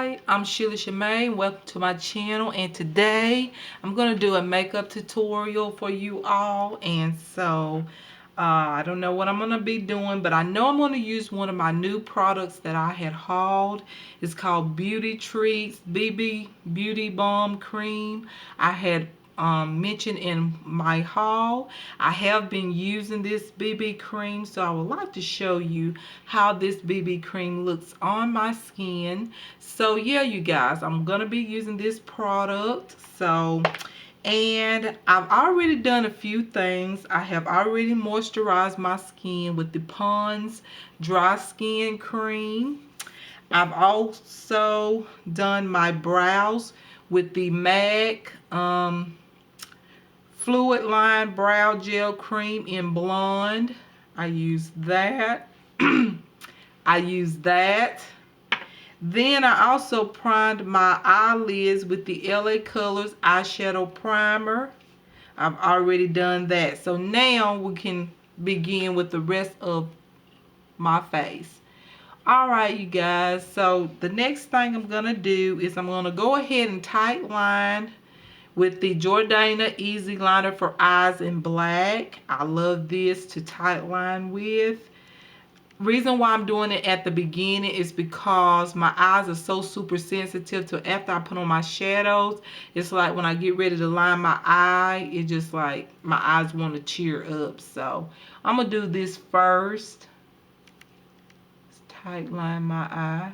Hi, I'm Sheila Shamay, and welcome to my channel. And today I'm going to do a makeup tutorial for you all. And so I don't know what I'm going to be doing, but I know I'm going to use one of my new products that I had hauled. It's called Beauty Treats BB Beauty Balm Cream. I had mentioned in my haul. I have been using this BB cream, so I would like to show you how this BB cream looks on my skin. So yeah, you guys, I'm gonna be using this product. And I've already done a few things. I have already moisturized my skin with the Pond's Dry Skin Cream. I've also done my brows with the MAC Fluid Line Brow Gel Cream in Blonde. I use that. I use that. Then I also primed my eyelids with the LA Colors Eyeshadow Primer. I've already done that. So now we can begin with the rest of my face. Alright, you guys. So the next thing I'm going to do is I'm going to go ahead and tight line with the Jordana Easy Liner for Eyes in Black. I love this to tight line with. Reason why I'm doing it at the beginning is because my eyes are so super sensitive to after I put on my shadows. It's like when I get ready to line my eye, it just like my eyes want to cheer up. So I'm going to do this first. Let's tight line my eye.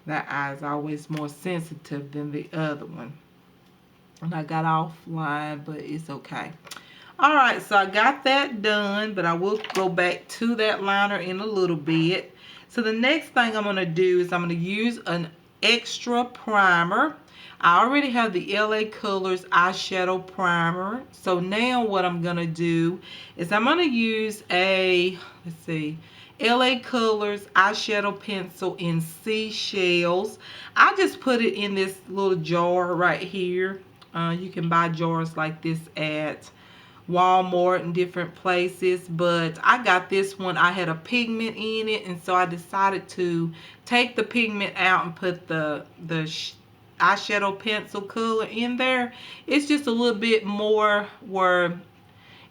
That eye is always more sensitive than the other one. And I got offline, but it's okay. Alright, so I got that done, but I will go back to that liner in a little bit. So the next thing I'm going to do is I'm going to use an extra primer. I already have the LA Colors eyeshadow primer. So now what I'm going to do is I'm going to use a, let's see, LA Colors eyeshadow pencil in Seashells. I just put it in this little jar right here. You can buy jars like this at Walmart and different places, but I got this one. I had a pigment in it, and so I decided to take the pigment out and put the eyeshadow pencil color in there. It's just a little bit more where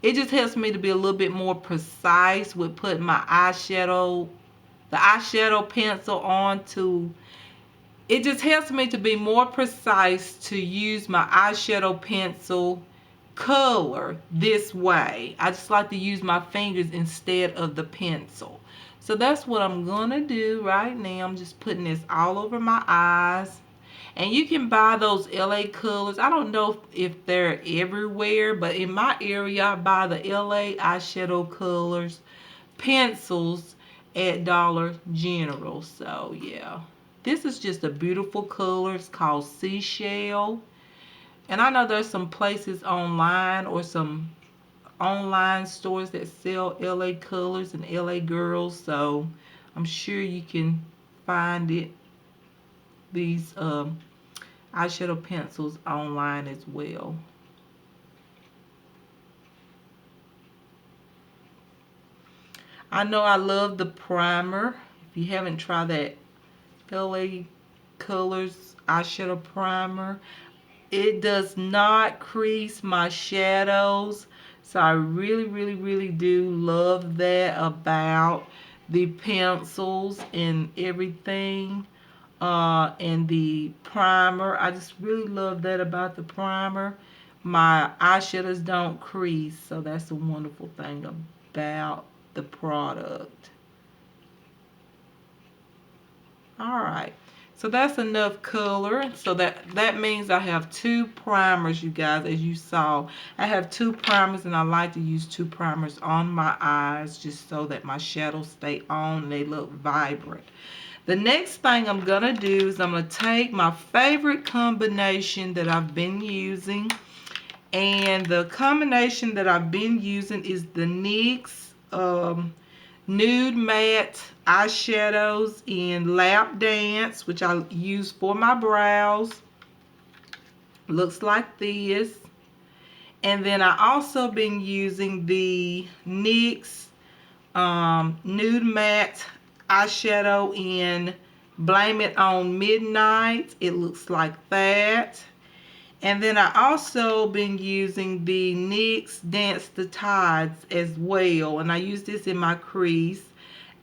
it just helps me to be a little bit more precise with putting my eyeshadow, the eyeshadow pencil onto. It just helps me to be more precise to use my eyeshadow pencil color this way. I just like to use my fingers instead of the pencil. So that's what I'm gonna do right now. I'm just putting this all over my eyes. And you can buy those LA Colors. I don't know if they're everywhere, but in my area I buy the LA eyeshadow colors pencils at Dollar General. So yeah, this is just a beautiful color. It's called Seashell. And I know there's some places online or some online stores that sell LA Colors and LA Girls, so I'm sure you can find it, these eyeshadow pencils online as well. I know I love the primer. If you haven't tried that LA Colors eyeshadow primer, it does not crease my shadows. So I really do love that about the pencils and everything. And the primer. I just really love that about the primer. My eyeshadows don't crease. So that's a wonderful thing about the product. Alright. So that's enough color. So that means I have two primers, you guys, as you saw. I have two primers, and I like to use two primers on my eyes just so that my shadows stay on and they look vibrant. The next thing I'm going to do is I'm going to take my favorite combination that I've been using, And the combination that I've been using is the NYX Nude Matte eyeshadows in Lap Dance, which I use for my brows. Looks like this. And then I also been using the NYX Nude Matte eyeshadow in Blame It on Midnight. It looks like that. And then I also been using the NYX Dance the Tides as well. And I use this in my crease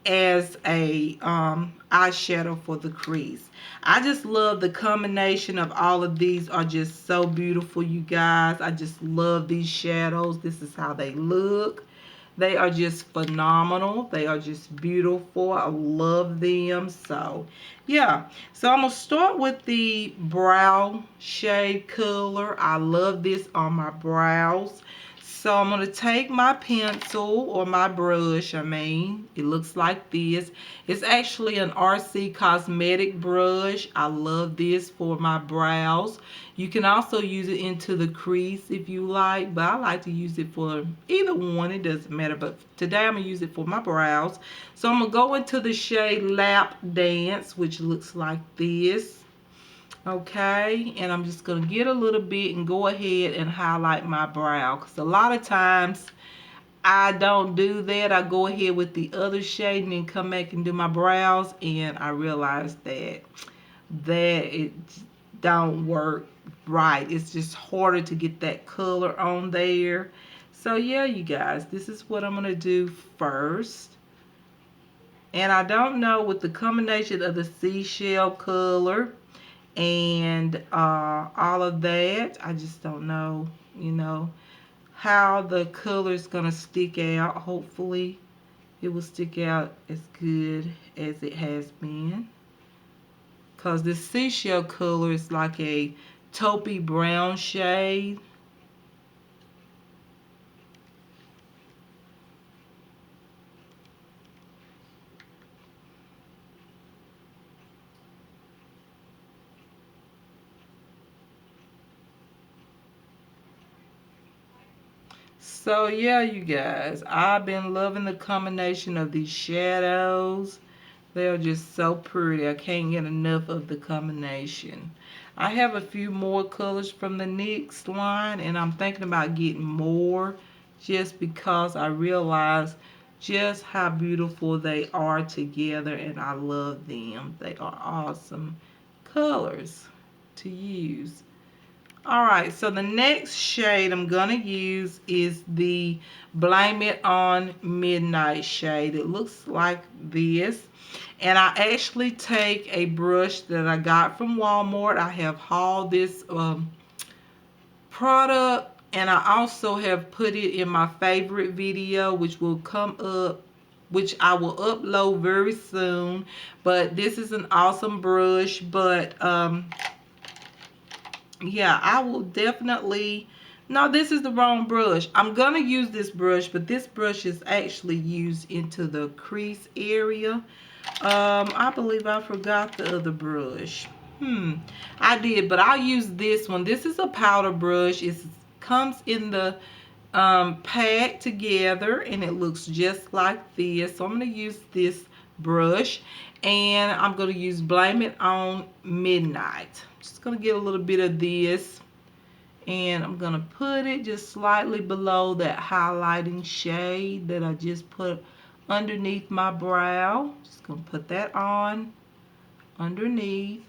as a eyeshadow for the crease. I just love the combination of all of these are just so beautiful, you guys. I just love these shadows. This is how they look. They are just phenomenal. They are just beautiful. I love them. So, yeah. So, I'm going to start with the brow shade color. I love this on my brows. So, I'm going to take my pencil or my brush. It looks like this. It's actually an RC Cosmetic brush. I love this for my brows. You can also use it into the crease if you like, but I like to use it for either one. It doesn't matter, but today I'm going to use it for my brows. So I'm going to go into the shade Lap Dance, which looks like this. Okay, and I'm just going to get a little bit and go ahead and highlight my brow, because a lot of times I don't do that. I go ahead with the other shade and then come back and do my brows, and I realize that it don't work right. It's just harder to get that color on there. So yeah, you guys, this is what I'm gonna do first. And I don't know, with the combination of the seashell color and all of that, I just don't know, how the color is gonna stick out. Hopefully it will stick out as good as it has been, because this seashell color is like a taupey brown shade. So yeah, you guys, I've been loving the combination of these shadows. They're just so pretty. I can't get enough of the combination. I have a few more colors from the NYX line, and I'm thinking about getting more just because I realize just how beautiful they are together, and I love them. They are awesome colors to use. Alright, so the next shade I'm going to use is the Blame It on Midnight shade. It looks like this. And I actually take a brush that I got from Walmart. I have hauled this product, and I also have put it in my favorite video, which will come up, which I will upload very soon. But this is an awesome brush. But yeah, I will definitely, no, this is the wrong brush. I'm gonna use this brush, but this brush is actually used into the crease area. I believe I forgot the other brush. I did, but I'll use this one. This is a powder brush. It comes in the pack together, and it looks just like this. So I'm going to use this brush, and I'm going to use Blame It on Midnight. Just going to get a little bit of this, and I'm going to put it just slightly below that highlighting shade that I just put underneath my brow. Just going to put that on underneath.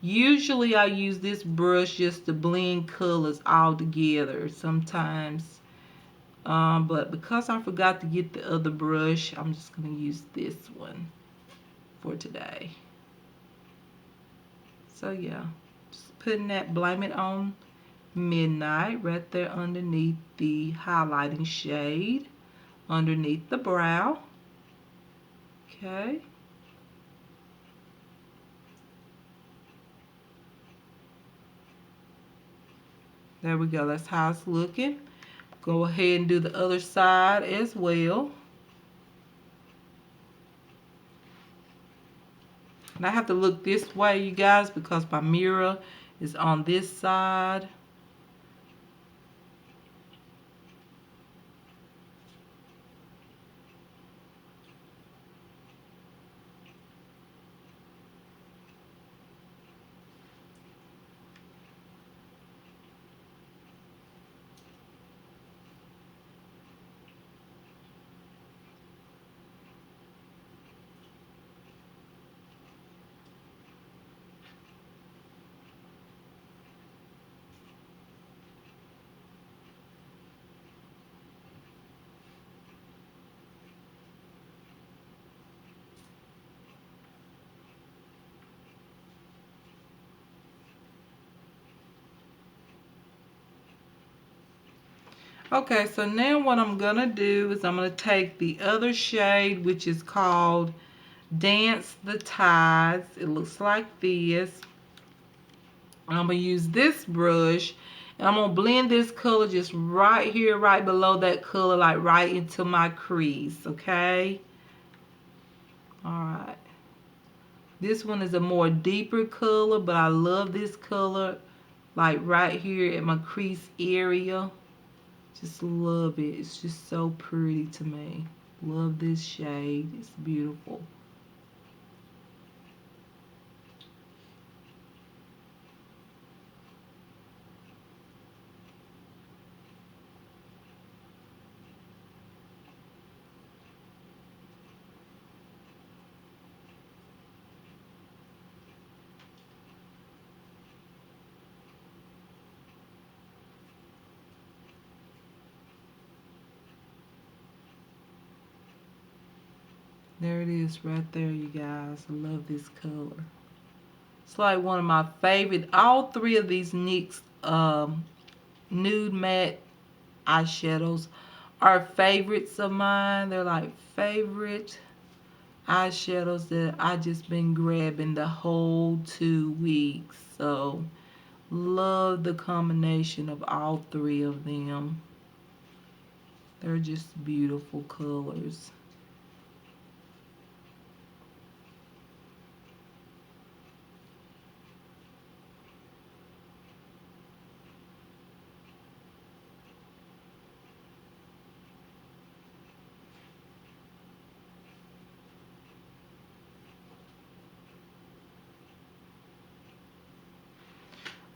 Usually I use this brush just to blend colors all together sometimes. But because I forgot to get the other brush, I'm just going to use this one for today. So yeah, just putting that Blame It on Midnight right there underneath the highlighting shade, underneath the brow. Okay. There we go. That's how it's looking. Go ahead and do the other side as well. And I have to look this way, you guys, because my mirror is on this side. Okay, so now what I'm going to do is I'm going to take the other shade, which is called Dance the Tides. It looks like this. I'm going to use this brush, and I'm going to blend this color just right here, right below that color, like right into my crease, okay? Alright. This one is a more deeper color, but I love this color, like right here at my crease area. Just love it. It's just so pretty to me. Love this shade. It's beautiful. There it is right there, you guys. I love this color. It's like one of my favorite. All three of these NYX nude matte eyeshadows are favorites of mine. They're like favorite eyeshadows that I just been grabbing the whole 2 weeks. So love the combination of all three of them. They're just beautiful colors.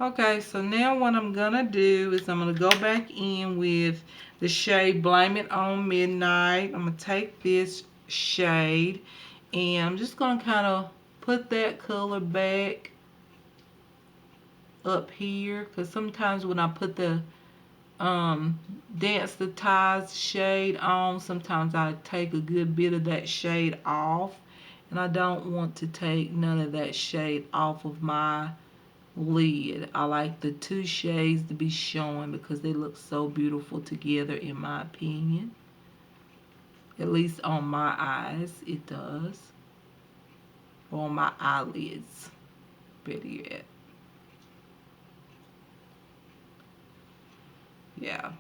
Okay, so now what I'm gonna do is I'm gonna go back in with the shade Blame It on Midnight. I'm gonna take this shade and I'm just gonna kind of put that color back up here, because sometimes when I put the Dance the Tides shade on, sometimes I take a good bit of that shade off, and I don't want to take none of that shade off of my lid. I like the two shades to be showing because they look so beautiful together, in my opinion. At least on my eyes, it does. Or on my eyelids, better yet. Yeah.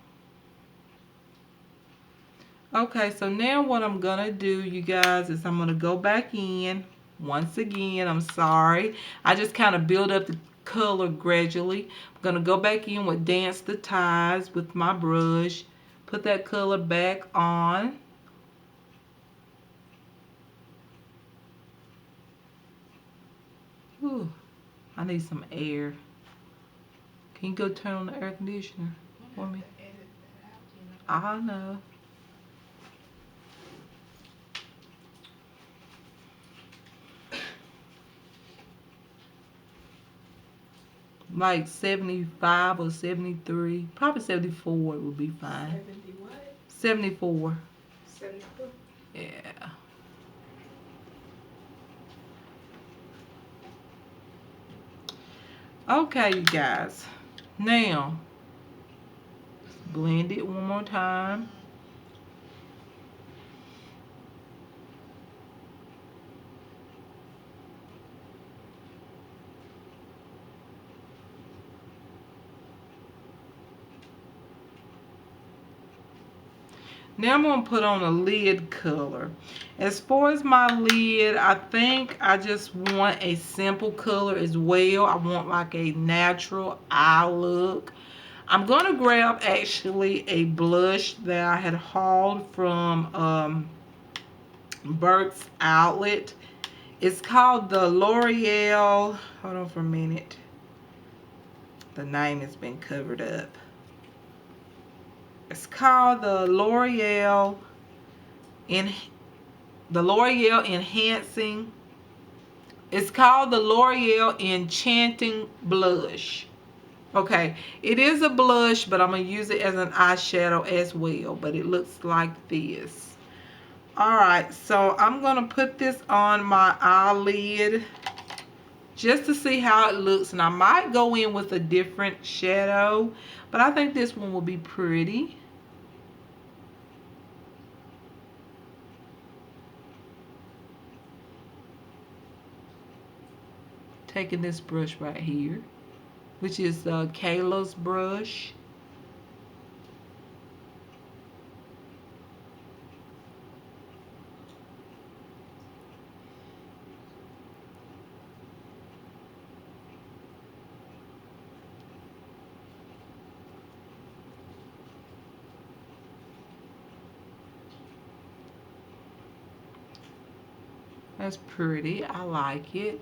Okay, so now what I'm gonna do, you guys, is I'm gonna go back in once again. I'm sorry, I just kind of build up the color gradually. I'm gonna go back in with Dance the Tides with my brush, put that color back on. Ooh, I need some air. Can you go turn on the air conditioner for me? I know. Like 75 or 73. Probably 74 would be fine. 70 what? 74. 74? Yeah. Okay, you guys. Now, blend it one more time. Now I'm going to put on a lid color. As far as my lid, I think I just want a simple color as well. I want like a natural eye look. I'm going to grab actually a blush that I had hauled from Burt's Outlet. It's called the L'Oreal. Hold on for a minute. The name has been covered up. It's called in the L'Oreal Enhancing. It's called the L'Oreal Enchanting Blush. Okay, it is a blush, but I'm going to use it as an eyeshadow as well. But it looks like this. Alright, so I'm going to put this on my eyelid just to see how it looks. And I might go in with a different shadow, but I think this one will be pretty. taking this brush right here, which is Kayla's brush. That's pretty. I like it.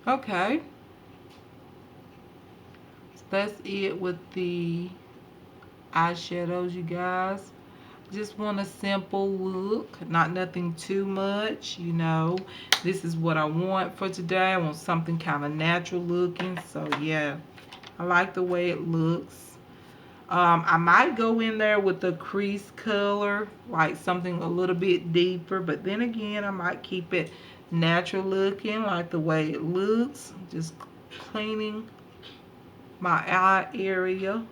Okay. So that's it with the eyeshadows, you guys. Just want a simple look, not nothing too much, you know. This is what I want for today. I want something kind of natural looking. So yeah, I like the way it looks. I might go in there with the crease color, like something a little bit deeper, but then again, I might keep it natural looking, like the way it looks. Just cleaning my eye area.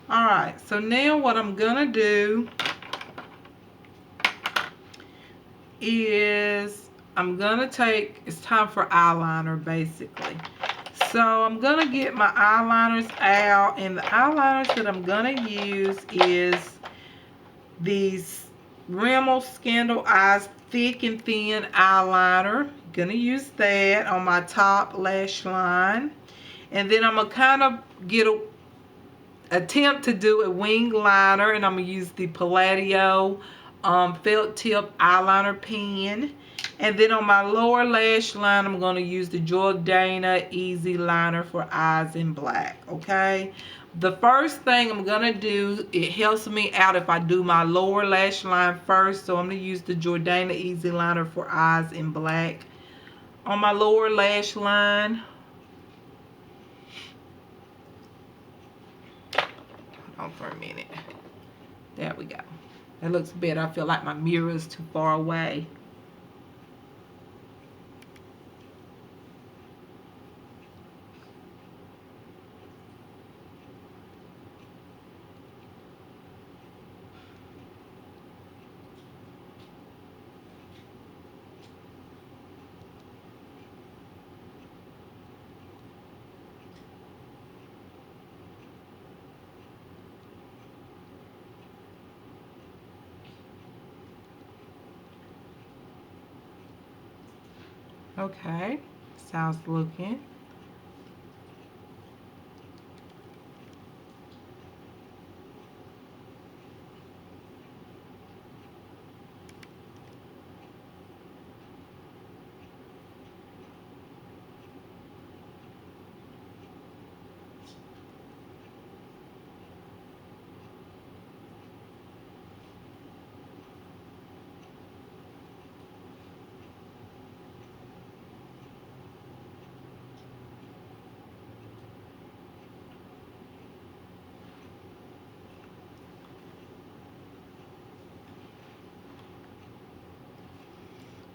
Alright, so now what I'm gonna do is I'm gonna take, it's time for eyeliner basically. So I'm gonna get my eyeliners out, and the eyeliners that I'm gonna use is these Rimmel Scandal Eyes Thick and Thin Eyeliner. Gonna use that on my top lash line. And then I'm gonna kind of get a attempt to do a wing liner, and I'm gonna use the Palladio felt tip eyeliner pen. And then on my lower lash line, I'm going to use the Jordana Easy Liner for Eyes in Black, okay? The first thing I'm going to do, it helps me out if I do my lower lash line first. So I'm going to use the Jordana Easy Liner for Eyes in Black on my lower lash line. Hold on for a minute. There we go. That looks better. I feel like my mirror is too far away. Okay, sounds looking.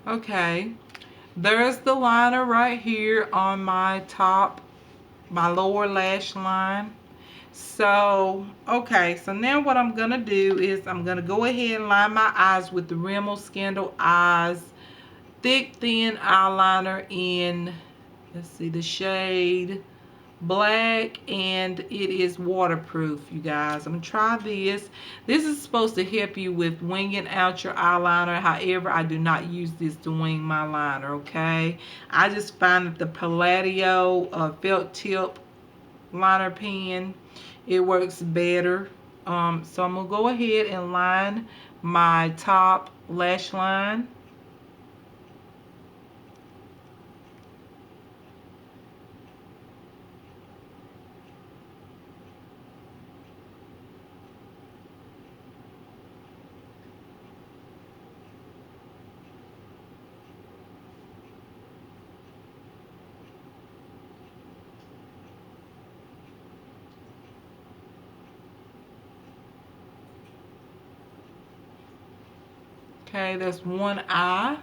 Okay, there's the liner right here on my top, my lower lash line. So, okay, so now what I'm going to do is I'm going to go ahead and line my eyes with the Rimmel Scandal Eyes Thick Thin Eyeliner in, let's see, the shade Black, and it is waterproof, you guys. I'm gonna try this. This is supposed to help you with winging out your eyeliner. However, I do not use this to wing my liner, okay? I just find that the Palladio felt tip liner pen, it works better. So I'm gonna go ahead and line my top lash line. Okay, that's one eye.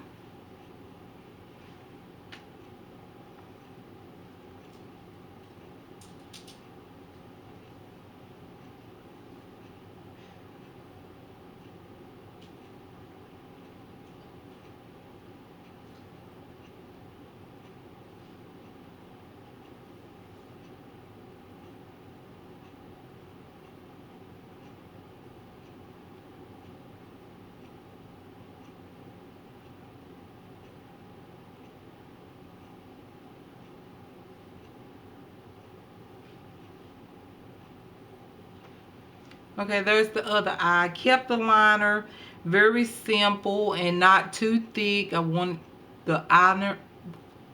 Okay, there's the other eye. I kept the liner very simple and not too thick. I want the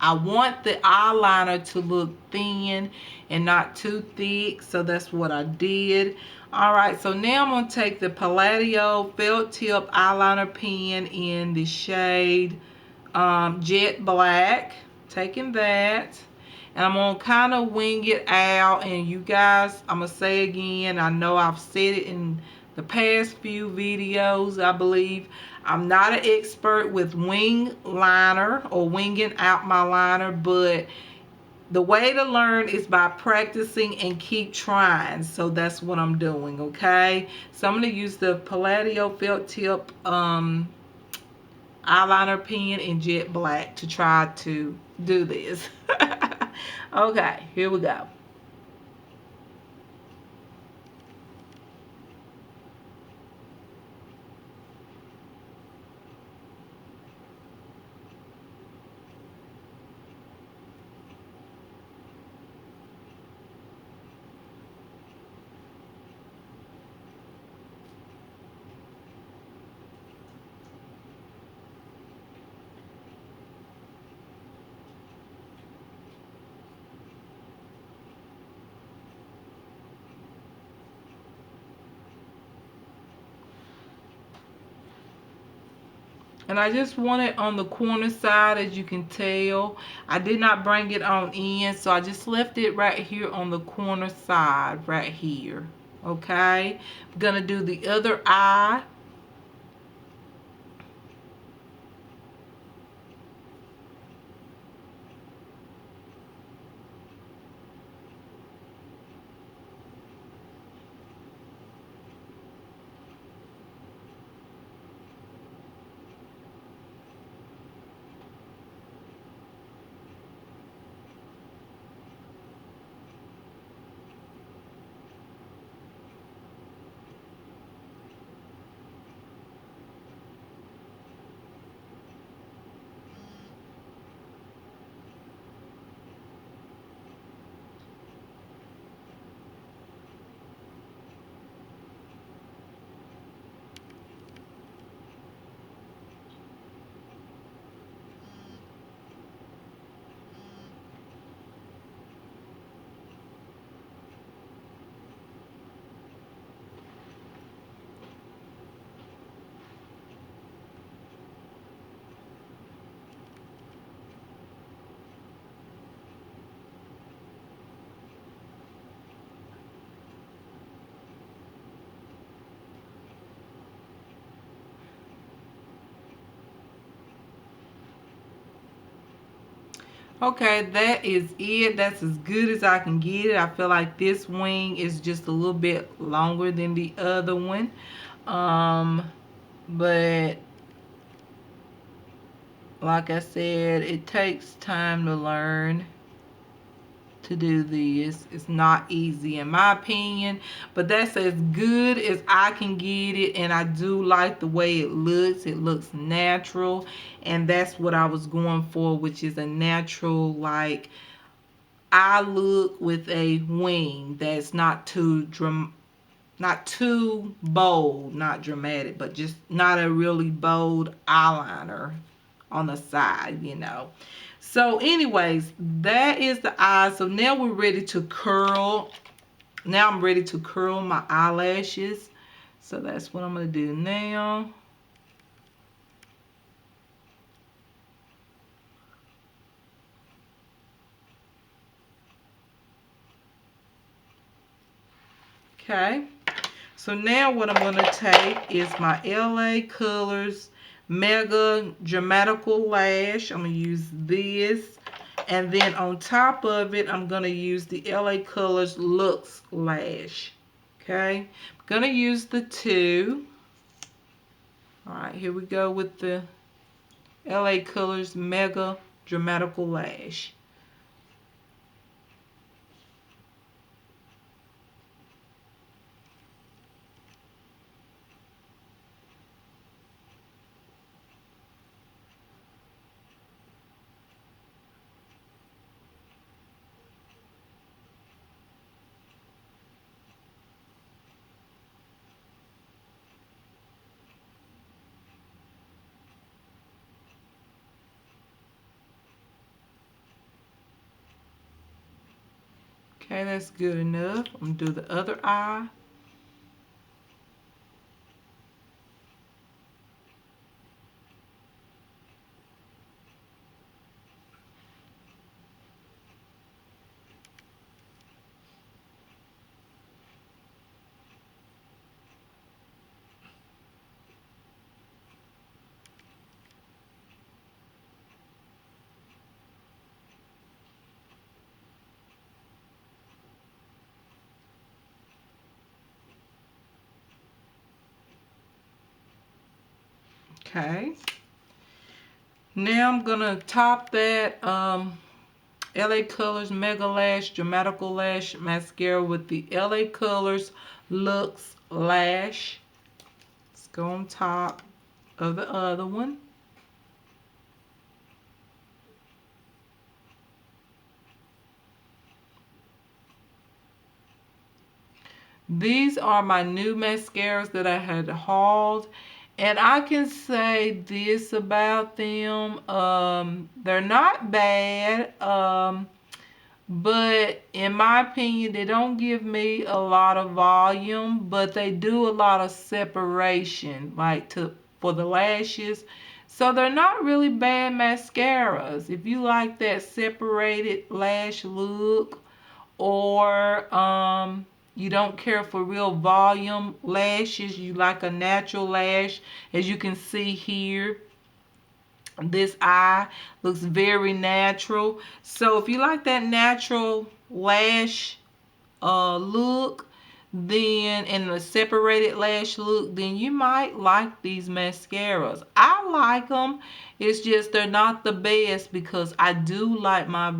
eyeliner to look thin and not too thick, so that's what I did. Alright, so now I'm going to take the Palladio Felt Tip Eyeliner Pen in the shade Jet Black. Taking that. And I'm going to kind of wing it out. And you guys, I'm going to say again, I know I've said it in the past few videos, I believe. I'm not an expert with wing liner or winging out my liner, but the way to learn is by practicing and keep trying. So that's what I'm doing, okay? So I'm going to use the Palladio Felt Tip eyeliner pen in Jet Black to try to do this. Okay, here we go. And I just want it on the corner side, as you can tell. I did not bring it on in, so I just left it right here on the corner side, right here. Okay? I'm going to do the other eye. Okay, that is it. That's as good as I can get it. I feel like this wing is just a little bit longer than the other one. But like I said, it takes time to learn to do this. It's not easy in my opinion, but that's as good as I can get it, and I do like the way it looks. It looks natural, and that's what I was going for, which is a natural, like, eye look with a wing that's not too not too bold, not dramatic, but just not a really bold eyeliner on the side, you know. So anyways, that is the eye. So now we're ready to curl. Now I'm ready to curl my eyelashes. So that's what I'm going to do now. Okay. So now what I'm going to take is my LA Colors Mega Dramatical Lash. I'm going to use this. And then on top of it, I'm going to use the LA Colors Luxe Lash. Okay. I'm going to use the two. Alright, here we go with the LA Colors Mega Dramatical Lash. Okay, that's good enough. I'm going to do the other eye. Okay. Now I'm going to top that LA Colors Mega Lash Dramatical Lash Mascara with the LA Colors Luxe Lash. Let's go on top of the other one. These are my new mascaras that I had hauled. And I can say this about them. They're not bad. But in my opinion, they don't give me a lot of volume, but they do a lot of separation, like for the lashes. So they're not really bad mascaras. If you like that separated lash look, or you don't care for real volume lashes, you like a natural lash, as you can see here. This eye looks very natural. So if you like that natural lash look, then in the separated lash look, then you might like these mascaras. I like them. It's just they're not the best because I do like my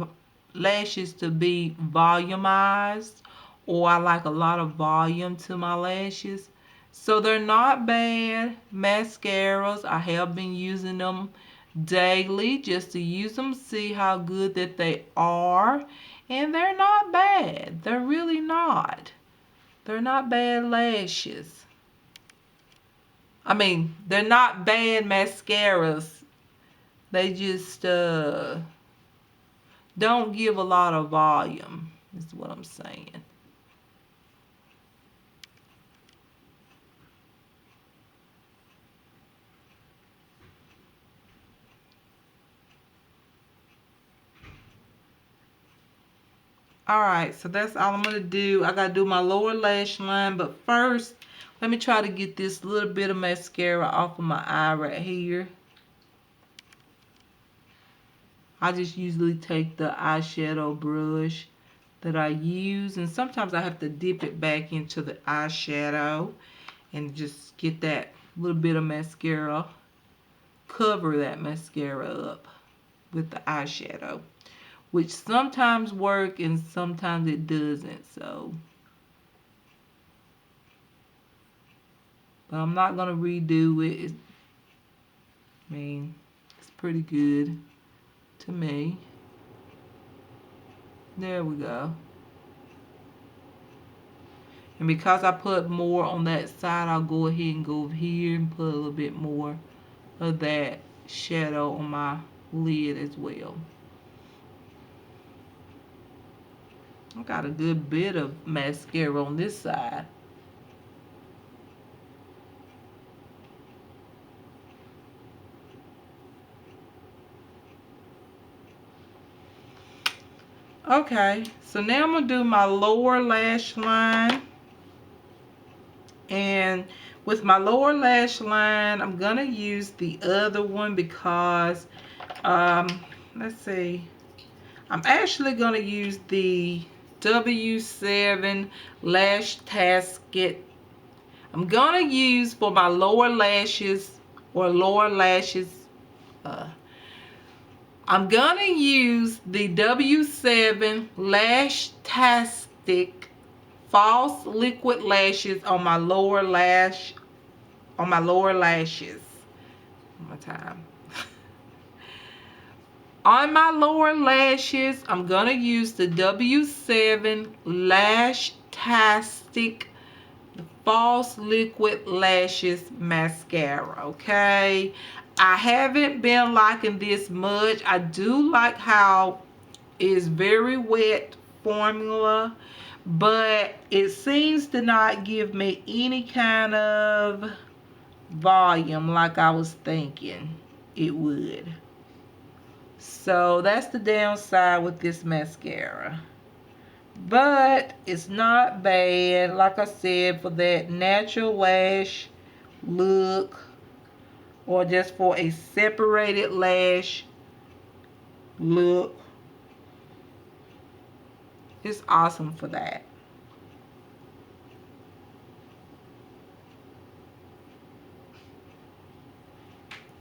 lashes to be volumized, or I like a lot of volume to my lashes. So they're not bad mascaras. I have been using them daily just to use them, see how good that they are. And they're not bad. They're really not. They're not bad lashes. I mean, they're not bad mascaras. They just don't give a lot of volume, is what I'm saying. Alright, so that's all I'm going to do. I got to do my lower lash line. But first, let me try to get this little bit of mascara off of my eye right here. I just usually take the eyeshadow brush that I use. And sometimes I have to dip it back into the eyeshadow and just get that little bit of mascara. Cover that mascara up with the eyeshadow, which sometimes work and sometimes it doesn't. So, but I'm not gonna redo it. I mean, it's pretty good to me. There we go. And because I put more on that side, I'll go ahead and go over here and put a little bit more of that shadow on my lid as well. I got a good bit of mascara on this side. Okay, so now I'm going to do my lower lash line. And with my lower lash line, I'm going to use the other one because, let's see, I'm actually going to use the W7 Lash Tasket. I'm going to use for my lower lashes or lower lashes. I'm going to use the W7 Lash Tastic False Liquid Lashes on my lower lashes. One more time. On my lower lashes, I'm going to use the W7 Lash Tastic False Liquid Lashes Mascara, okay? I haven't been liking this much. I do like how it's very wet formula, but it seems to not give me any kind of volume like I was thinking it would. So that's the downside with this mascara. But it's not bad, like I said, for that natural lash look or just for a separated lash look. It's awesome for that.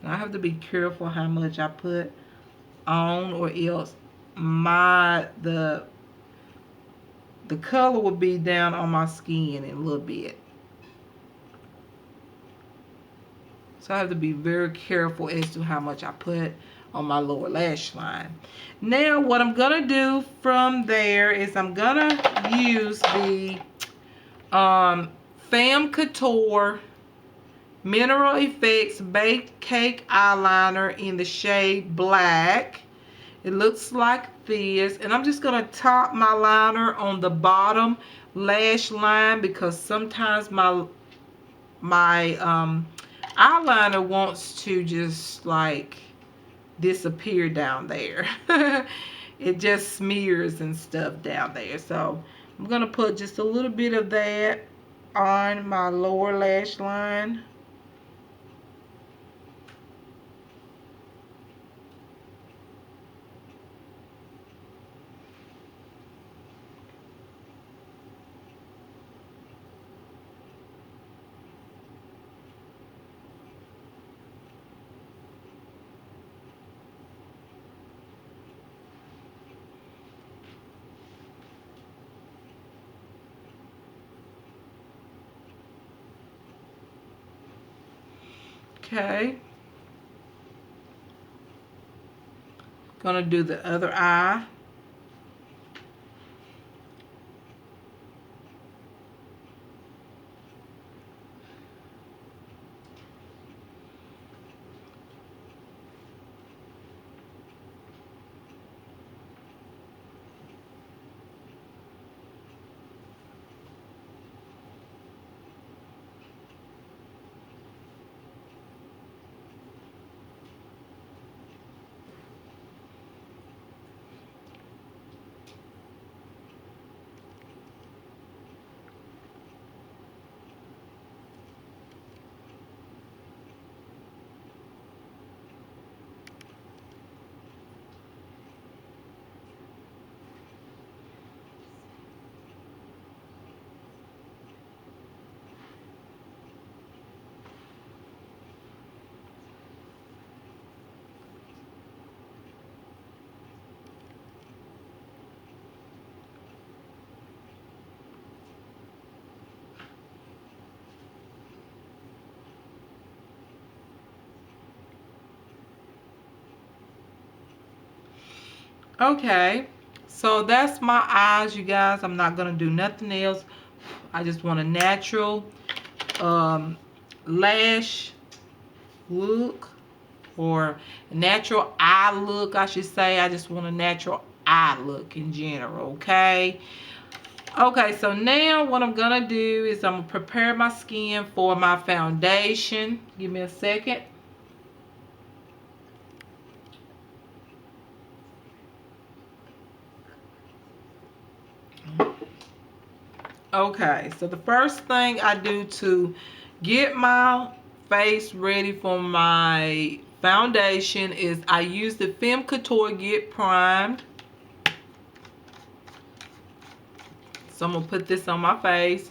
I have to be careful how much I put on, or else the color will be down on my skin in a little bit. So I have to be very careful as to how much I put on my lower lash line. Now what I'm going to do from there is I'm going to use the Femme Couture Mineral Effects Baked Cake Eyeliner in the shade Black. It looks like this. And I'm just going to top my liner on the bottom lash line because sometimes my eyeliner wants to just like disappear down there. It just smears and stuff down there. So I'm going to put just a little bit of that on my lower lash line. Okay. Gonna do the other eye. Okay, So that's my eyes, you guys. I'm not going to do nothing else. I just want a natural lash look, or a natural eye look, I should say. I just want a natural eye look in general, okay? Okay, so now what I'm going to do is I'm going to prepare my skin for my foundation. Give me a second. Okay, so the first thing I do to get my face ready for my foundation is I use the Femme Couture Get Primed. So I'm going to put this on my face.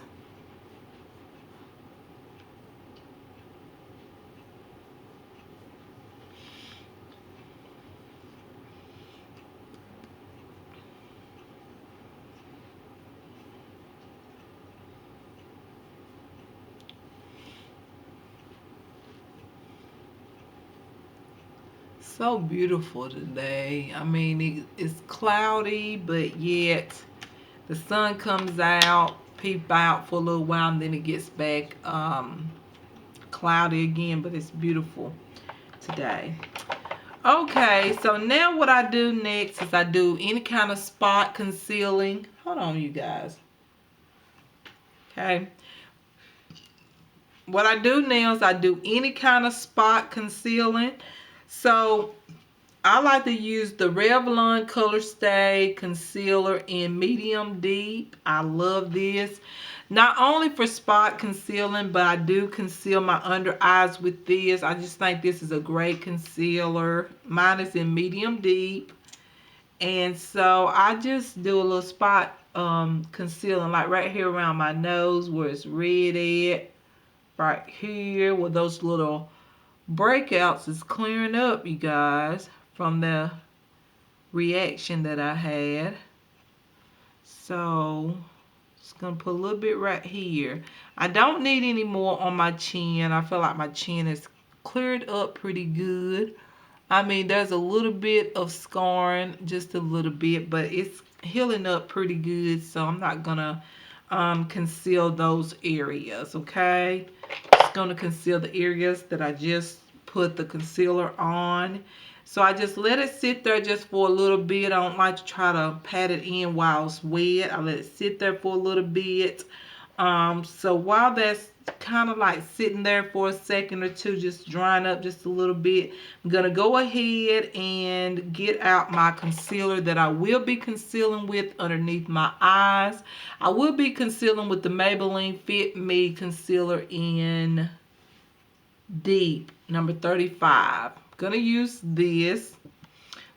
So beautiful today. I mean, it's cloudy, but yet the sun comes out, peep out for a little while, and then it gets back cloudy again, but it's beautiful today. Okay, so now what I do next is I do any kind of spot concealing. Hold on, you guys. Okay. What I do now is I do any kind of spot concealing. So I like to use the Revlon Color Stay Concealer in Medium Deep. I love this. Not only for spot concealing, but I do conceal my under eyes with this. I just think this is a great concealer. Mine is in Medium Deep. And so I just do a little spot concealing, like right here around my nose where it's red at. Right here where those little breakouts is clearing up, you guys, from the reaction that I had. So just gonna put a little bit right here. I don't need any more on my chin. I feel like my chin is cleared up pretty good. I mean, there's a little bit of scarring, just a little bit, but it's healing up pretty good, so I'm not gonna conceal those areas, okay? Just gonna conceal the areas that I just put the concealer on. So I just let it sit there just for a little bit. I don't like to try to pat it in while it's wet. I let it sit there for a little bit. So while that's kind of like sitting there for a second or two, just drying up just a little bit, I'm gonna go ahead and get out my concealer that I will be concealing with underneath my eyes. I will be concealing with the Maybelline Fit Me concealer in Deep number 35. I'm gonna use this,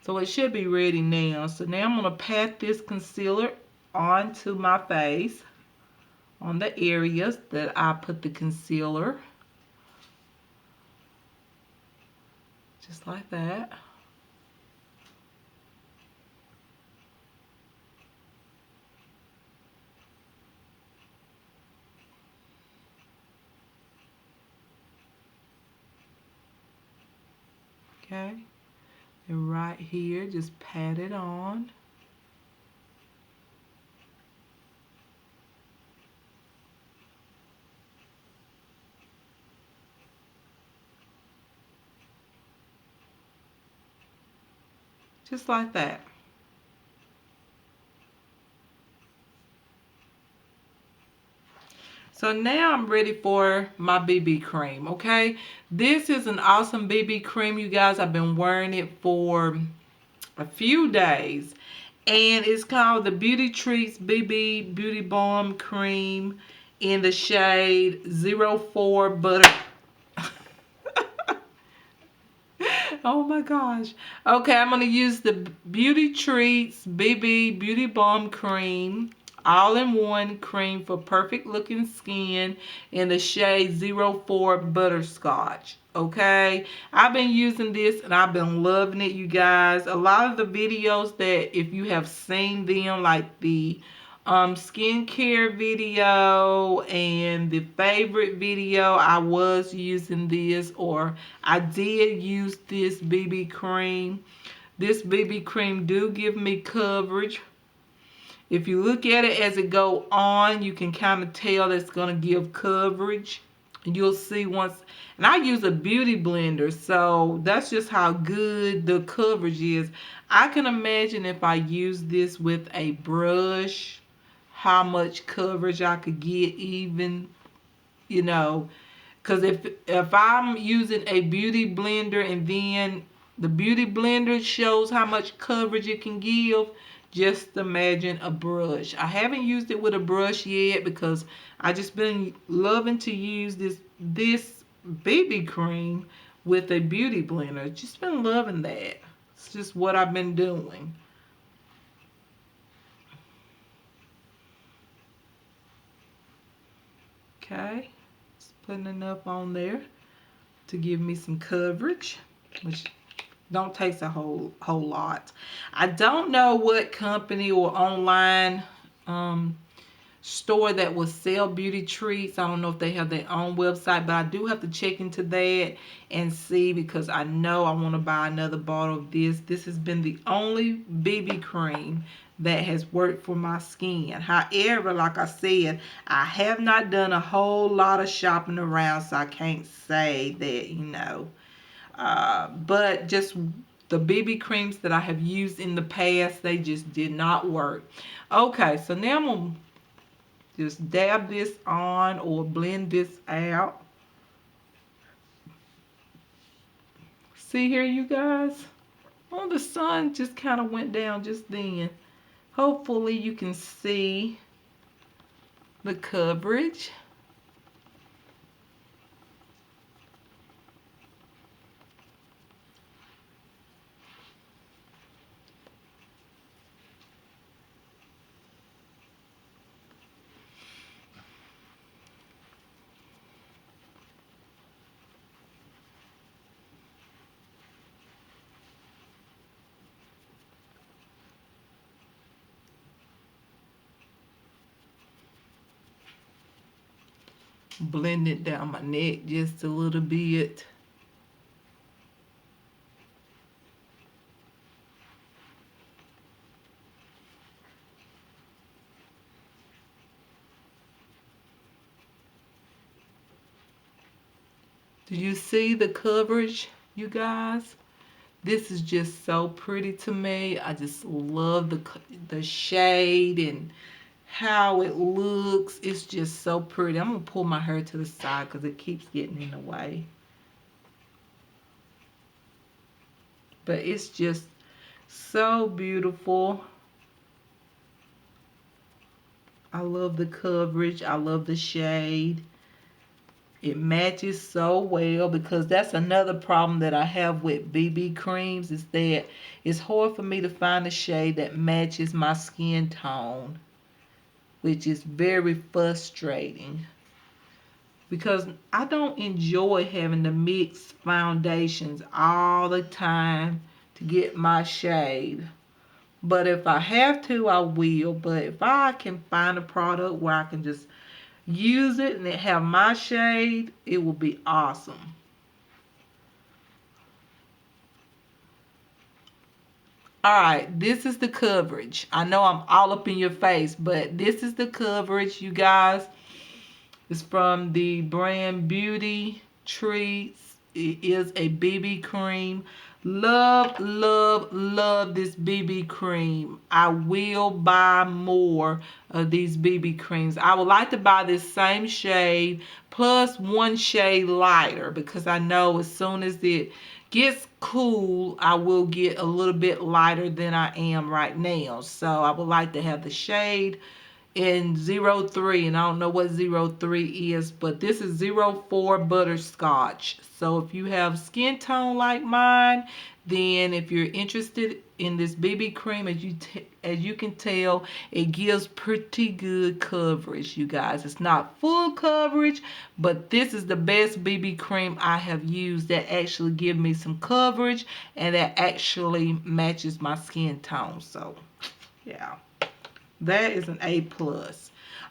so it should be ready now. So now I'm gonna pat this concealer onto my face, on the areas that I put the concealer, just like that. Okay, and right here, just pat it on. Just like that. So now I'm ready for my BB cream, okay? This is an awesome BB cream, you guys. I've been wearing it for a few days. And it's called the Beauty Treats BB Beauty Balm Cream in the shade 04 Butter. Oh my gosh. Okay, I'm going to use the Beauty Treats BB Beauty Balm Cream, all-in-one cream for perfect looking skin in the shade 04 Butterscotch. Okay, I've been using this and I've been loving it, you guys. A lot of the videos that, if you have seen them, like the skincare video and the favorite video, I was using this, or I did use this BB cream. This BB cream do give me coverage If you look at it as it go on, you can kind of tell it's going to give coverage. And you'll see once, and I use a beauty blender, so that's just how good the coverage is. I can imagine if I use this with a brush, how much coverage I could get even, you know. Because if I'm using a beauty blender and then the beauty blender shows how much coverage it can give, just imagine a brush. I haven't used it with a brush yet because I just been loving to use this BB cream with a beauty blender. Just been loving that. It's just what I've been doing. Okay, just putting enough on there to give me some coverage, which don't take a whole lot. I don't know what company or online store that will sell beauty treats. I don't know if they have their own website, but I do have to check into that and see, because I know I want to buy another bottle of this. This has been the only BB cream that has worked for my skin. However, like I said, I have not done a whole lot of shopping around, so I can't say that, but just the BB creams that I have used in the past, they just did not work. Okay, so now I'm going to just dab this on or blend this out. See here, you guys? Oh, the sun just kind of went down just then. Hopefully you can see the coverage. Blend it down my neck just a little bit. Do you see the coverage, you guys? This is just so pretty to me. I just love the shade and how it looks. It's just so pretty. I'm going to pull my hair to the side because it keeps getting in the way. But it's just so beautiful. I love the coverage. I love the shade. It matches so well, because that's another problem that I have with BB creams, is that it's hard for me to find a shade that matches my skin tone, which is very frustrating, because I don't enjoy having to mix foundations all the time to get my shade. But if I have to, I will. But if I can find a product where I can just use it and it have my shade, it will be awesome. All right, this is the coverage. I know I'm all up in your face, but this is the coverage, you guys. It's from the brand Beauty Treats. It is a BB cream. Love, love, love this BB cream. I will buy more of these BB creams. I would like to buy this same shade plus one shade lighter, because I know as soon as it gets cool, I will get a little bit lighter than I am right now. So I would like to have the shade in 03, and I don't know what 03 is, but this is 04 butterscotch. So if you have skin tone like mine, then if you're interested in this BB cream, as you can tell, it gives pretty good coverage, you guys. It's not full coverage, but this is the best BB cream I have used that actually give me some coverage and that actually matches my skin tone. So yeah, that is an A+.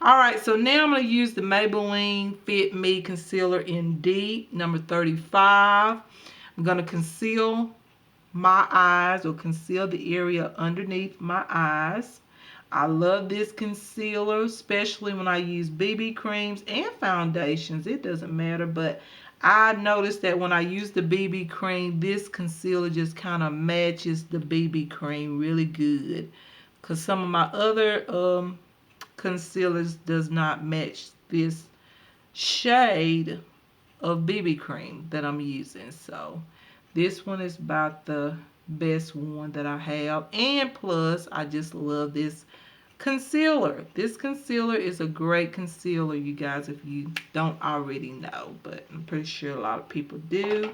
All right, so now I'm going to use the Maybelline Fit Me Concealer in Deep, number 35. I'm going to conceal my eyes, or conceal the area underneath my eyes. I love this concealer, especially when I use BB creams and foundations. It doesn't matter, but I noticed that when I use the BB cream, this concealer just kind of matches the BB cream really good. Because some of my other concealers does not match this shade of BB cream that I'm using. So this one is about the best one that I have. And plus, I just love this concealer. This concealer is a great concealer, you guys, if you don't already know. But I'm pretty sure a lot of people do.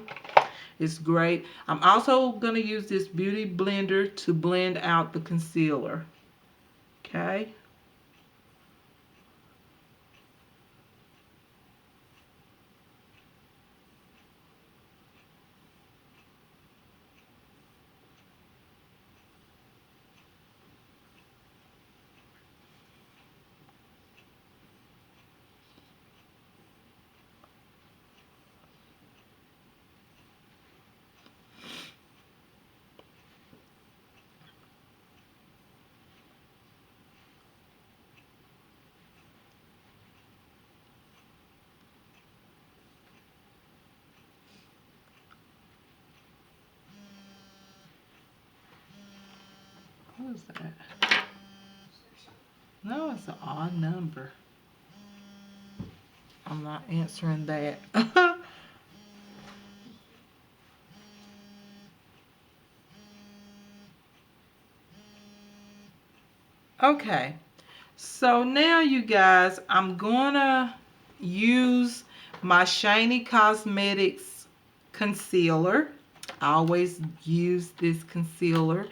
It's great. I'm also going to use this beauty blender to blend out the concealer. Okay. What is that? No, it's an odd number. I'm not answering that. Okay. So now you guys, I'm gonna use my Shiny Cosmetics concealer. I always use this concealer.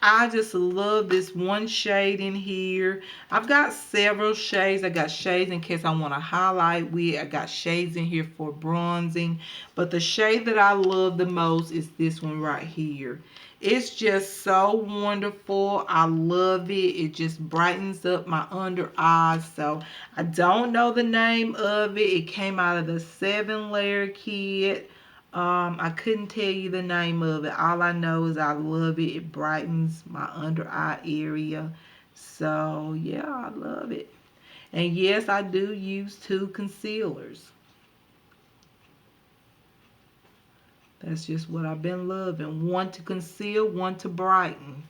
I just love this one shade in here. I've got several shades. I got shades in case I want to highlight with. I got shades in here for bronzing. But the shade that I love the most is this one right here. It's just so wonderful. I love it. It just brightens up my under eyes. So I don't know the name of it. It came out of the 7-layer kit. I couldn't tell you the name of it. All I know is I love it. It brightens my under eye area. So yeah, I love it. And yes, I do use 2 concealers. That's just what I've been loving. One to conceal, one to brighten.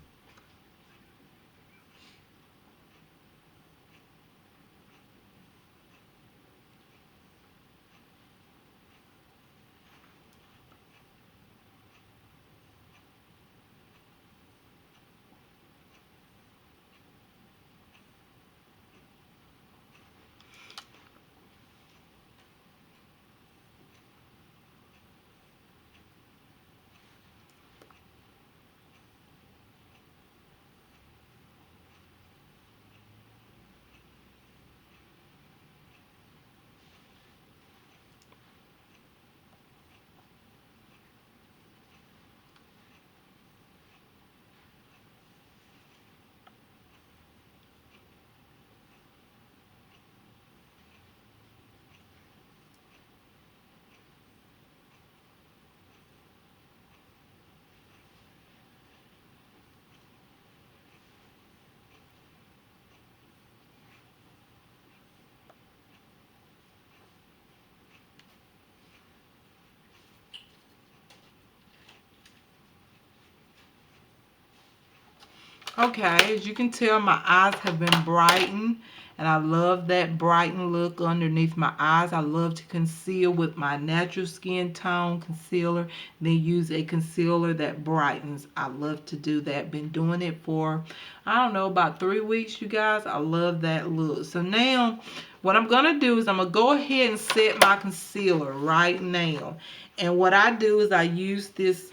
Okay, as you can tell, my eyes have been brightened, and I love that brightened look underneath my eyes. I love to conceal with my natural skin tone concealer, then use a concealer that brightens. I love to do that. Been doing it for, I don't know, about 3 weeks, you guys. I love that look. So now, what I'm going to do is I'm going to go ahead and set my concealer right now. And what I do is I use this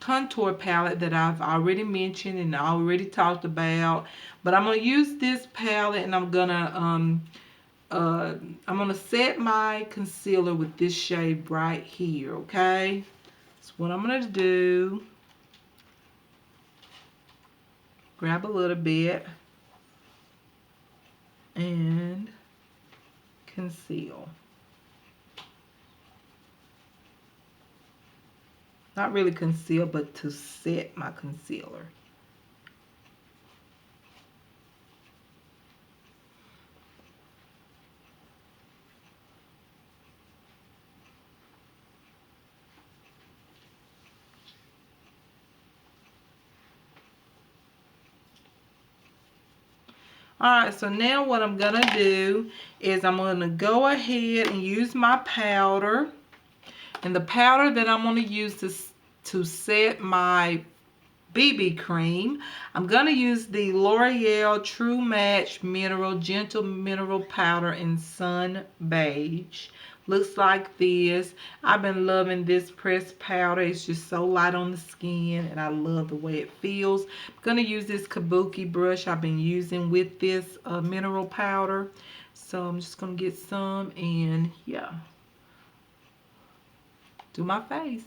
contour palette that I've already mentioned and already talked about. But I'm gonna use this palette and I'm gonna set my concealer with this shade right here. Okay, so what I'm gonna do, grab a little bit and conceal. Not really conceal, but to set my concealer. Alright, so now what I'm going to do is I'm going to go ahead and use my powder. And the powder that I'm going to use to set my BB cream, I'm going to use the L'Oreal True Match Gentle Mineral Powder in Sun Beige. Looks like this. I've been loving this pressed powder. It's just so light on the skin, and I love the way it feels. I'm going to use this kabuki brush I've been using with this mineral powder. So I'm just going to get some, and yeah, do my face.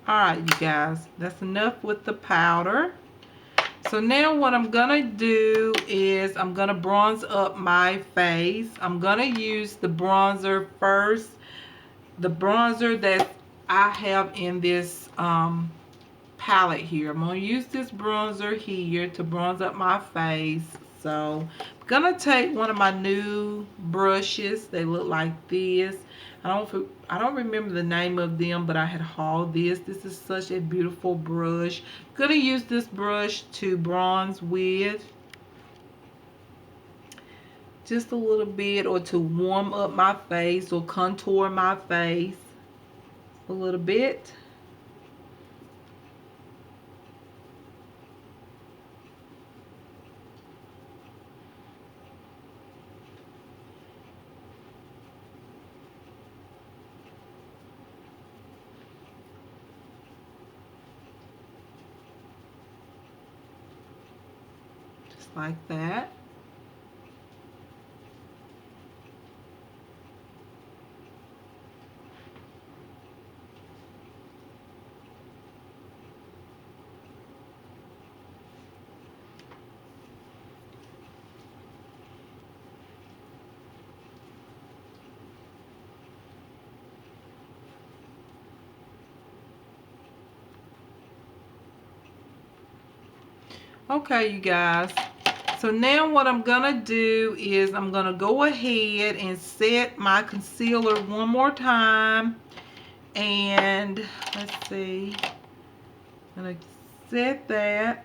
Alright, you guys, that's enough with the powder. So now what I'm going to do is I'm going to bronze up my face. I'm going to use the bronzer first. The bronzer that I have in this palette here. I'm going to use this bronzer here to bronze up my face. So I'm going to take one of my new brushes. They look like this. I don't remember the name of them, but I had hauled this. This is such a beautiful brush. I'm going to use this brush to bronze with just a little bit, or to warm up my face or contour my face a little bit. Just like that. Okay, you guys. So now what I'm going to do is I'm going to go ahead and set my concealer one more time. And let's see. I'm going to set that.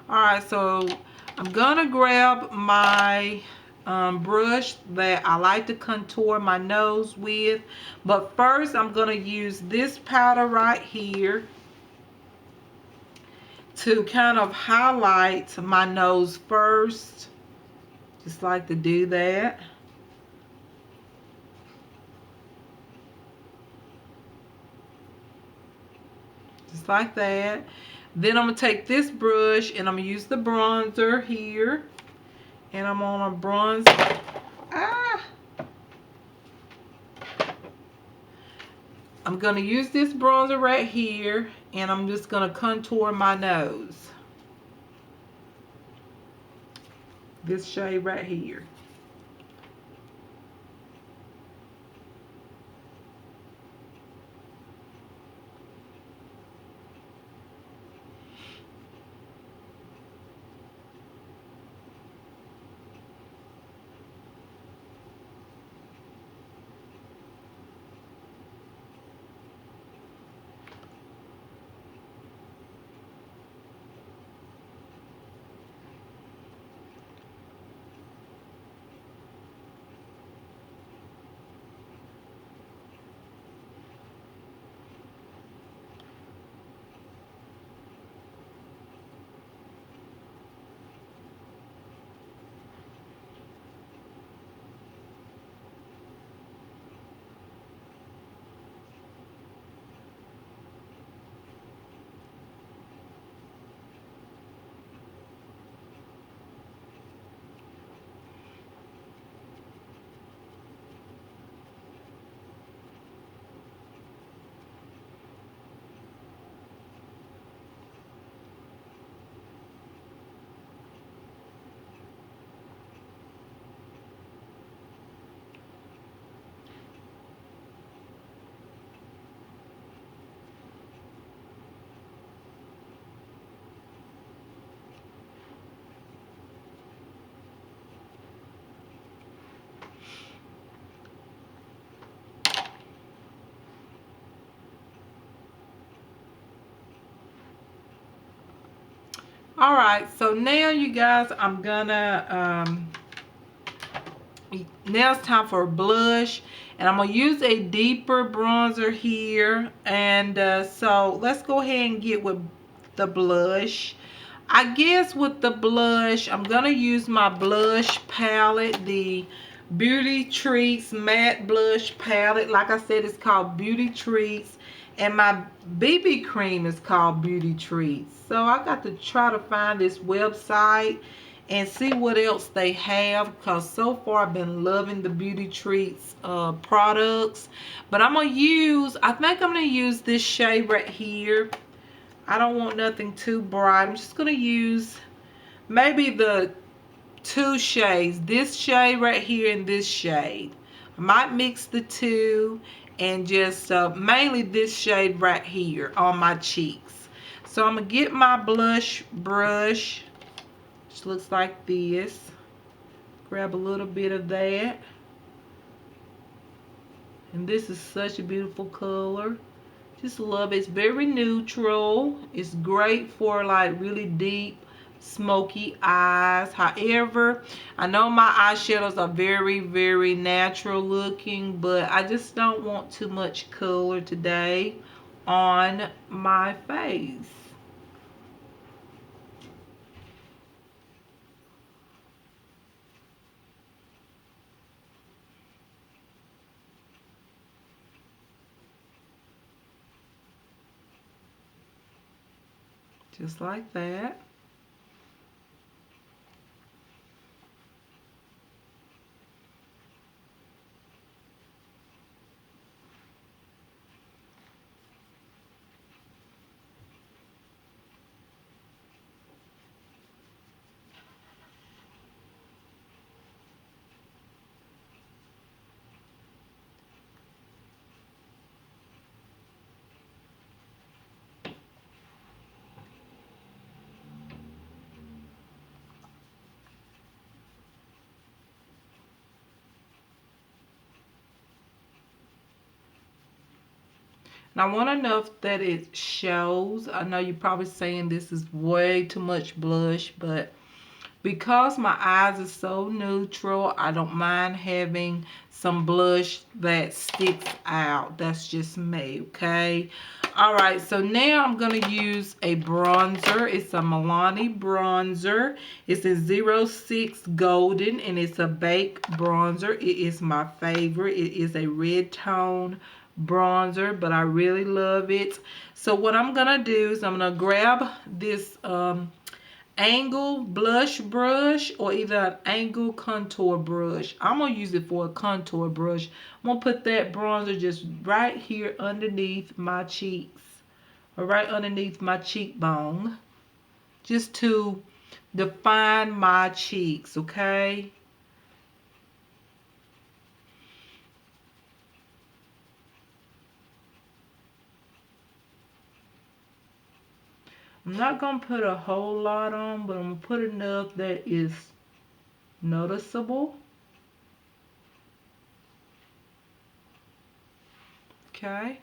Alright, so I'm going to grab my brush that I like to contour my nose with. But first I'm going to use this powder right here to kind of highlight my nose first. Just like to do that. Just like that. Then I'm going to take this brush and I'm going to use the bronzer here. And I'm on a bronze. I'm going to use this bronzer right here. And I'm just going to contour my nose. This shade right here. All right, so now you guys, I'm gonna now it's time for a blush, and I'm gonna use a deeper bronzer here. And so let's go ahead and get with the blush. I guess with the blush, I'm gonna use my blush palette, the Beauty Treats matte blush palette. Like I said, it's called Beauty Treats, and my BB cream is called Beauty Treats. So I got to try to find this website and see what else they have, because so far I've been loving the Beauty Treats products. But I think I'm gonna use this shade right here. I don't want nothing too bright. I'm just gonna use maybe the two shades, this shade right here and this shade. I might mix the two and just mainly this shade right here on my cheeks. So I'm gonna get my blush brush, which looks like this. Grab a little bit of that. And this is such a beautiful color. Just love it. It's very neutral. It's great for like really deep smoky eyes. However, I know my eyeshadows are very, very natural looking, but I just don't want too much color today on my face. Just like that. And I want to know that it shows. I know you're probably saying this is way too much blush, but because my eyes are so neutral, I don't mind having some blush that sticks out. That's just me, okay? All right, so now I'm going to use a bronzer. It's a Milani bronzer. It's a 06 Golden, and it's a baked bronzer. It is my favorite. It is a red tone bronzer, but I really love it. So what I'm going to do is I'm going to grab this angle blush brush or either an angle contour brush. I'm gonna use it for a contour brush. I'm gonna put that bronzer just right here underneath my cheeks, or right underneath my cheekbone, just to define my cheeks, okay? I'm not gonna put a whole lot on, but I'm gonna put enough that is noticeable. Okay,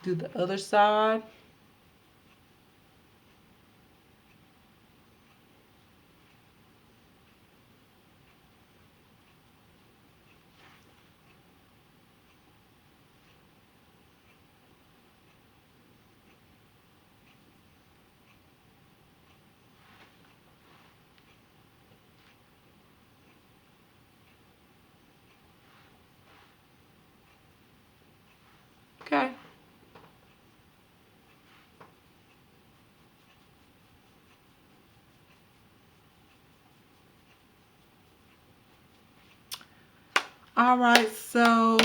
do the other side. Okay. All right, so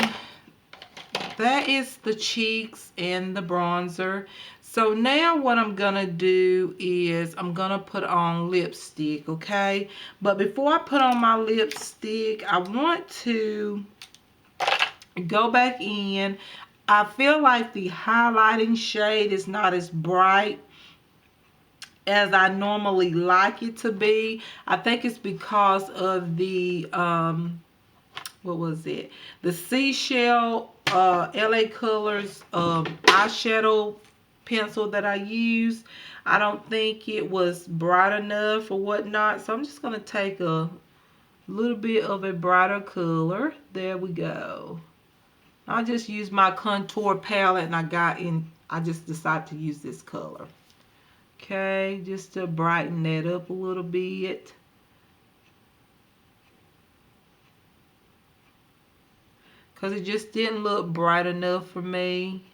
that is the cheeks and the bronzer. So now what I'm gonna do is I'm gonna put on lipstick, okay? But before I put on my lipstick, I want to go back in. I feel like the highlighting shade is not as bright as I normally like it to be. I think it's because of the what was it? The Seashell LA Colors eyeshadow pencil that I used. I don't think it was bright enough or whatnot. So I'm just going to take a little bit of a brighter color. There we go. I just used my contour palette and I just decided to use this color. Okay, just to brighten that up a little bit. Because it just didn't look bright enough for me.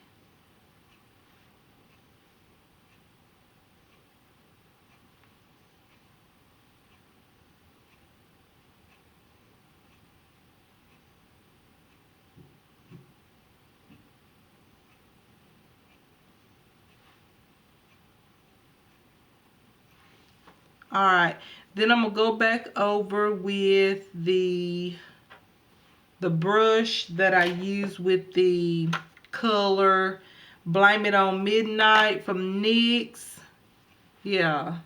Alright, then I'm going to go back over with the brush that I used with the color Blame It On Midnight from NYX. Yeah.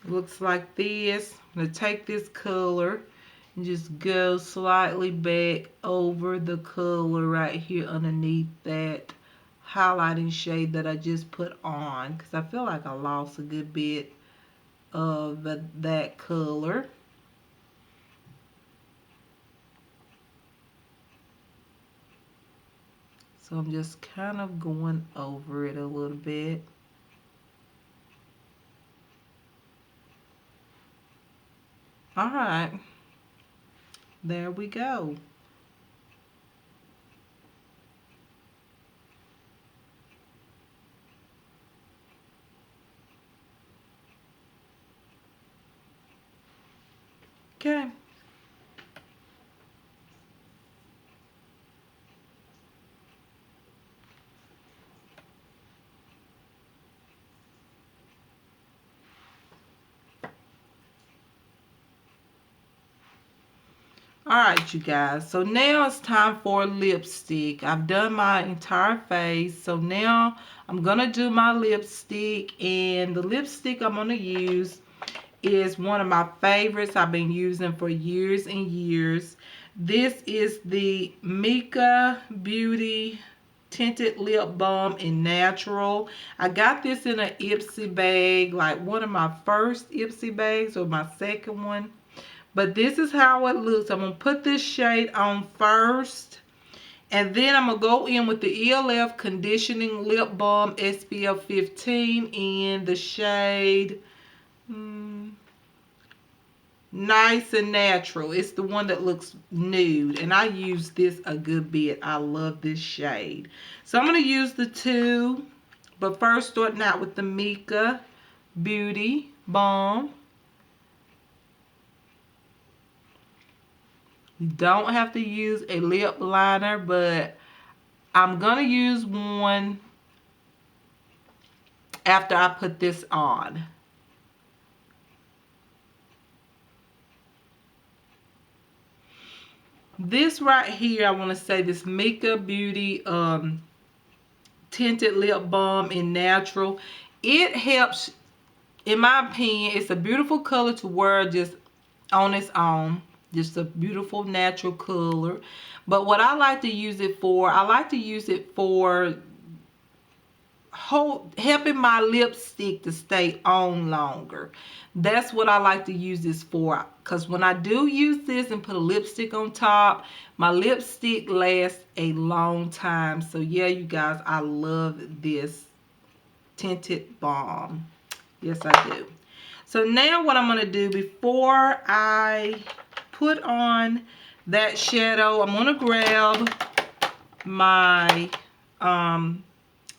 Looks like this. I'm going to take this color and just go slightly back over the color right here underneath that highlighting shade that I just put on, because I feel like I lost a good bit of that color. So I'm just kind of going over it a little bit. Alright, there we go. Okay. Alright, you guys, so now it's time for lipstick. I've done my entire face, so now I'm going to do my lipstick, and the lipstick I'm going to use is one of my favorites I've been using for years and years. This is the Mika Beauty Tinted Lip Balm in Natural. I got this in an Ipsy bag, like one of my first Ipsy bags or my second one. But this is how it looks. I'm going to put this shade on first. And then I'm going to go in with the ELF Conditioning Lip Balm SPF 15 in the shade Nice and Natural. It's the one that looks nude. And I use this a good bit. I love this shade. So I'm going to use the two. But first, starting out with the Mika Beauty Balm. You don't have to use a lip liner, but I'm going to use one after I put this on. This right here, I want to say this Mika Beauty Tinted Lip Balm in Natural. It helps, in my opinion, it's a beautiful color to wear just on its own. Just a beautiful natural color. But what I like to use it for, I like to use it for helping my lipstick to stay on longer. That's what I like to use this for. Because when I do use this and put a lipstick on top, my lipstick lasts a long time. So yeah, you guys, I love this tinted balm. Yes, I do. So now what I'm going to do before I put on that shadow, I'm going to grab my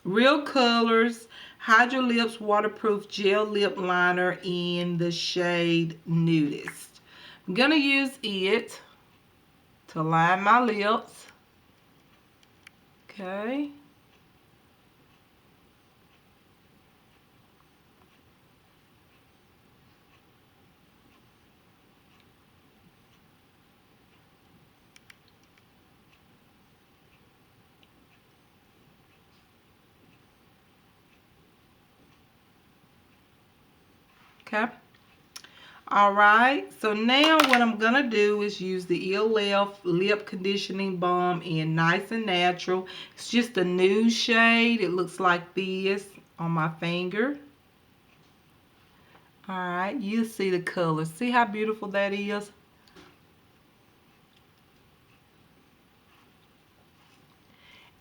Real Colors Hydro Lips Waterproof Gel Lip Liner in the shade Nudist. I'm going to use it to line my lips. Okay. Okay. Alright, so now what I'm going to do is use the ELF Lip Conditioning Balm in Nice and Natural. It's just a nude shade. It looks like this on my finger. Alright, you see the color. See how beautiful that is?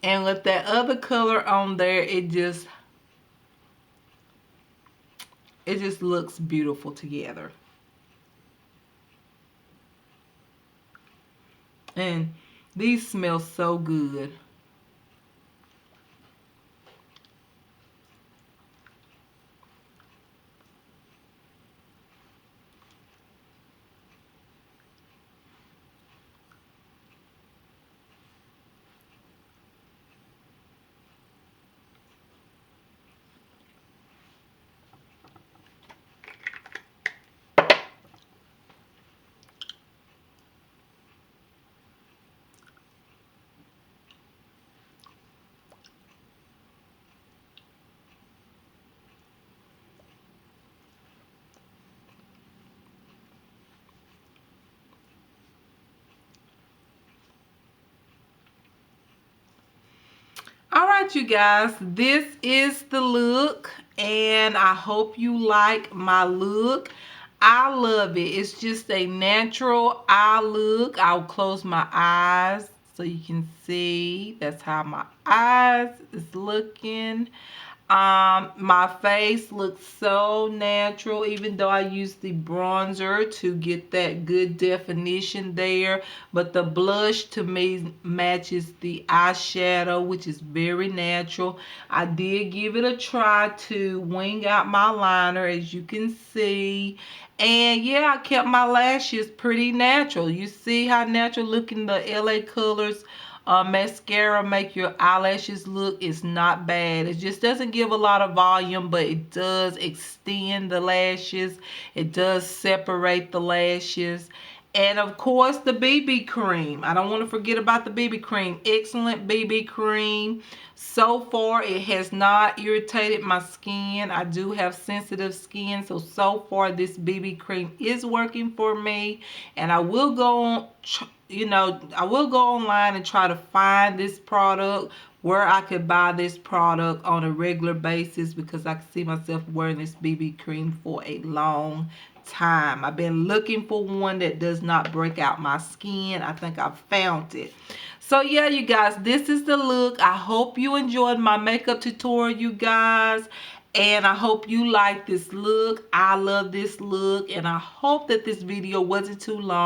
And with that other color on there, it just looks beautiful together. And these smell so good. Alright, you guys, this is the look, and I hope you like my look. I love it. It's just a natural eye look. I'll close my eyes so you can see. That's how my eyes is looking. My face looks so natural, even though I use the bronzer to get that good definition there. But the blush to me matches the eyeshadow, which is very natural. I did give it a try to wing out my liner, as you can see. And yeah, I kept my lashes pretty natural. You see how natural looking the LA Colors mascara make your eyelashes look. It's not bad. It just doesn't give a lot of volume, but it does extend the lashes. It does separate the lashes. And of course, the BB cream. I don't want to forget about the BB cream. Excellent BB cream. So far, it has not irritated my skin. I do have sensitive skin, so far this BB cream is working for me. And I will go on, I will go online and try to find this product where I could buy this product on a regular basis, because I can see myself wearing this BB cream for a long time. I've been looking for one that does not break out my skin. I think I've found it. So yeah, you guys, this is the look. I hope you enjoyed my makeup tutorial, you guys. And I hope you like this look. I love this look. And I hope that this video wasn't too long.